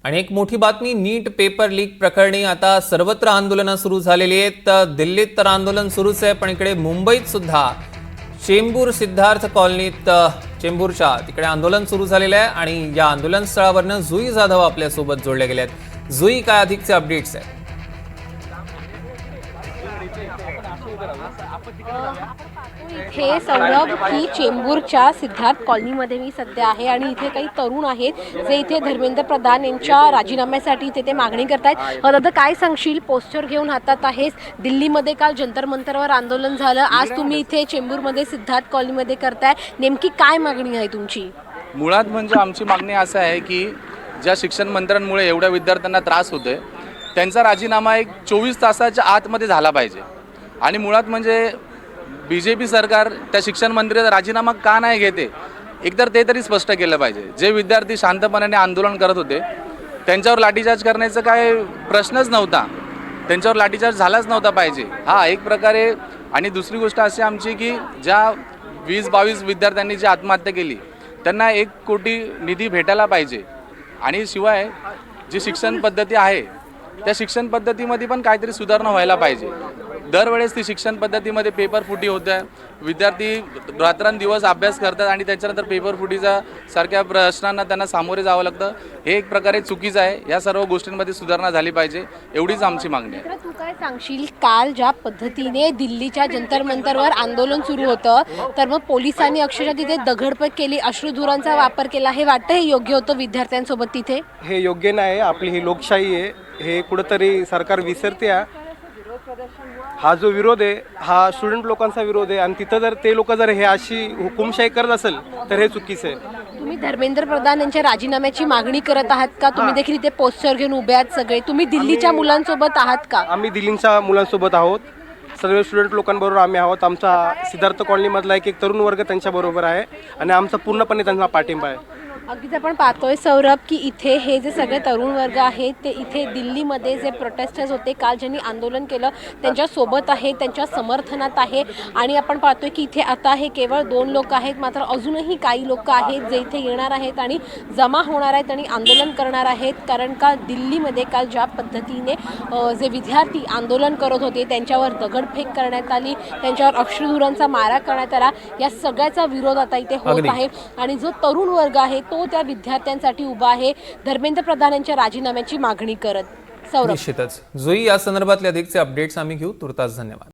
आणि एक मोठी बातमी, नीट पेपर लीक प्रकरणी आता सर्वत्र आंदोलनं सुरू झालेली आहेत। दिल्लीत तर आंदोलन सुरूच आहे, पण इकडे मुंबईत सुद्धा चेंबूर सिद्धार्थ कॉलनीत चेंबूरच्या तिकडे आंदोलन सुरू झालेलं आहे आणि या आंदोलन स्थळावरनं जुई जाधव आपल्या सोबत जोडले गेले आहेत। जुई, काय अधिकचे अपडेट्स आहेत? इथे सौरभ की चेंबूरच्या सिद्धार्थ कॉलनीमध्ये मी सध्या आहे आणि इथे काही तरुण आहेत जे इथे धर्मेंद्र प्रधान यांच्या राजीनाम्यासाठी इथे ते मागणी करतायत। दादा, काय सांगशील? पोस्टर घेऊन हातात आहेस, दिल्लीमध्ये काल जंतर मंतरवर आंदोलन झालं, आज तुम्ही इथे चेंबूरमध्ये सिद्धार्थ कॉलनीमध्ये करताय, नेमकी काय मागणी आहे तुमची? मुळात म्हणजे आमची मागणी असं आहे की ज्या शिक्षण मंत्र्यांमुळे एवढ्या विद्यार्थ्यांना त्रास होतोय त्यांचा राजीनामा एक 24 तासाच्या आतमध्ये झाला पाहिजे। आणि मुळात म्हणजे BJP सरकार त्या शिक्षण मंत्र्याचा राजीनामा का नाही घेते, एकतर ते तरी स्पष्ट केलं पाहिजे। जे विद्यार्थी शांतपणाने आंदोलन करत होते त्यांच्यावर लाठीचार्ज करण्याचा काय प्रश्नच नव्हता, त्यांच्यावर लाठीचार्ज झालाच नव्हता पाहिजे हा एक प्रकारे। आणि दुसरी गोष्ट अशी आमची की ज्या 20-22 विद्यार्थ्यांनी जी आत्महत्या केली त्यांना 1 कोटी निधी भेटायला पाहिजे। आणि शिवाय जी शिक्षण पद्धती आहे त्या शिक्षण पद्धतीमध्ये पण काहीतरी सुधारणा व्हायला पाहिजे। दरवेळेस ती शिक्षण पद्धतीमध्ये पेपर फुटी होते, विद्यार्थी रात्रंदिवस अभ्यास करतात आणि त्याच्यानंतर पेपर फुटीचा सारख्या प्रश्नांना त्यांना सामोरे जावं लागतं, हे एक प्रकारे चुकीचं आहे। या सर्व गोष्टींमध्ये सुधारणा झाली पाहिजे, एवढीच आमची मागणी आहे। तू काय सांगशील, काल ज्या पद्धतीने दिल्लीच्या जंतर मंतरवर आंदोलन सुरू होतं तर मग पोलिसांनी अक्षरशः तिथे दगडफेक केली, अश्रुधुरांचा वापर केला, हे वाटतं हे योग्य होतं विद्यार्थ्यांसोबत तिथे? हे योग्य नाही, आपली ही लोकशाही आहे, हे कुठंतरी सरकार विसरते आहे। हा जो विरोध आहे हा स्टुडंट लोकांचा विरोध आहे आणि तिथं जर ते लोक जर हे अशी हुकुमशाही करत असेल तर हे चुकीचं आहे। तुम्ही धर्मेंद्र प्रधान यांच्या राजीनाम्याची मागणी करत आहात का? तुम्ही देखील इथे पोस्टर घेऊन उभे आहात सगळे, तुम्ही दिल्लीच्या मुलांसोबत आहात का? आम्ही दिल्लीच्या मुलांसोबत आहोत, सर्व स्टुडंट लोकांबरोबर आम्ही आहोत। आमचा सिद्धार्थ कॉलनीमधला एक तरुण वर्ग त्यांच्याबरोबर आहे आणि आमचा पूर्णपणे त्यांचा पाठिंबा आहे। अगदीच आपण पाहतोय सौरभ की इथे हे जे सगळे तरुण वर्ग आहेत ते इथे दिल्लीमध्ये जे प्रोटेस्टर्स होते काल ज्यांनी आंदोलन केलं त्यांच्या सोबत आहे, त्यांच्या समर्थनात आहे। आणि आपण पाहतोय की इथे आता हे केवळ 2 लोक आहेत, मात्र अजूनही काही लोक आहेत जे इथे येणार आहेत आणि जमा होणार आहेत आणि आंदोलन करणार आहेत। कारण का दिल्लीमध्ये काल ज्या पद्धतीने जे विद्यार्थी आंदोलन करत होते त्यांच्यावर दगडफेक करण्यात आली, त्यांच्यावर अश्रुधुरांचा मारा करण्यात आला, या सगळ्याचा विरोध आता इथे होत आहे। आणि जो तरुण वर्ग आहे तो त्या विद्यार्थ्यांसाठी उभा आहे, धर्मेंद्र प्रधान यांच्या राजीनाम्याची मागणी करत। सौरभ, निश्चितच जुई, या संदर्भातले अधिकचे अपडेट्स आम्ही घेऊ। तुर्तास धन्यवाद।